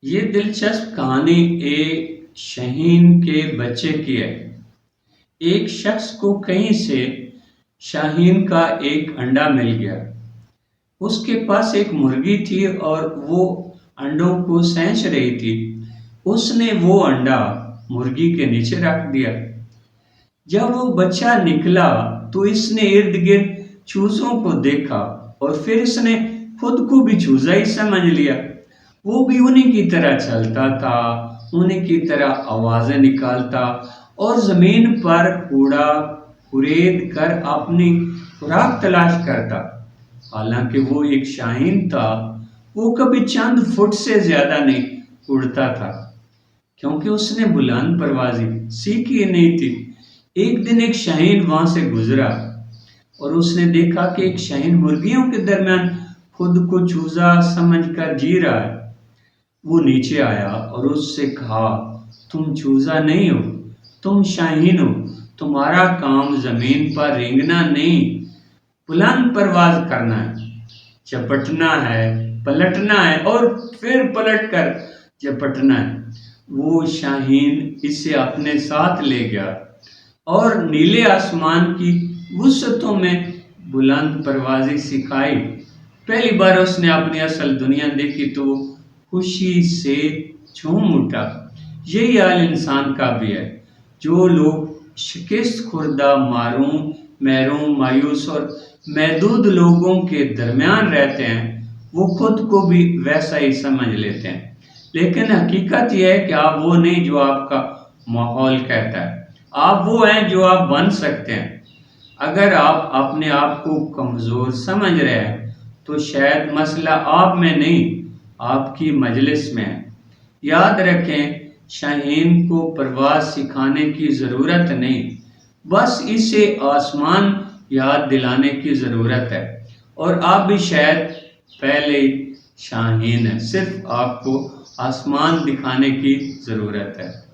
یہ دلچسپ کہانی ایک شاہین کے بچے کی ہے۔ ایک شخص کو کہیں سے شاہین کا ایک انڈا مل گیا۔ اس کے پاس ایک مرغی تھی اور وہ انڈوں کو سینچ رہی تھی۔ اس نے وہ انڈا مرغی کے نیچے رکھ دیا۔ جب وہ بچہ نکلا تو اس نے ارد گرد چوزوں کو دیکھا اور پھر اس نے خود کو بھی چوزا ہی سمجھ لیا۔ وہ بھی انہی کی طرح چلتا تھا، انہی کی طرح آوازیں نکالتا اور زمین پر کوڑا کورید کر اپنی خوراک تلاش کرتا۔ حالانکہ وہ ایک شاہین تھا، وہ کبھی چند فٹ سے زیادہ نہیں اڑتا تھا، کیونکہ اس نے بلند پروازی سیکھی نہیں تھی۔ ایک دن ایک شاہین وہاں سے گزرا اور اس نے دیکھا کہ ایک شاہین مرغیوں کے درمیان خود کو چوزا سمجھ کر جی رہا ہے۔ وہ نیچے آیا اور اس سے کہا، تم چوزا نہیں ہو، تم شاہین ہو۔ تمہارا کام زمین پر رینگنا نہیں، بلند پرواز کرنا ہے، چپٹنا ہے، پلٹنا ہے اور پھر پلٹ کر چپٹنا ہے۔ وہ شاہین اسے اپنے ساتھ لے گیا اور نیلے آسمان کی وسعتوں میں بلند پروازی سکھائی۔ پہلی بار اس نے اپنی اصل دنیا دیکھی تو وہ خوشی سے جھوم اٹھا۔ یہی حال انسان کا بھی ہے۔ جو لوگ شکست خوردہ، محروم، مایوس اور محدود لوگوں کے درمیان رہتے ہیں، وہ خود کو بھی ویسا ہی سمجھ لیتے ہیں، لیکن حقیقت یہ ہے کہ آپ وہ نہیں جو آپ کا ماحول کہتا ہے، آپ وہ ہیں جو آپ بن سکتے ہیں۔ اگر آپ اپنے آپ کو کمزور سمجھ رہے ہیں تو شاید مسئلہ آپ میں نہیں، آپ کی مجلس میں ہے۔ یاد رکھیں، شاہین کو پرواز سکھانے کی ضرورت نہیں، بس اسے آسمان یاد دلانے کی ضرورت ہے۔ اور آپ بھی شاید پہلے شاہین ہیں، صرف آپ کو آسمان دکھانے کی ضرورت ہے۔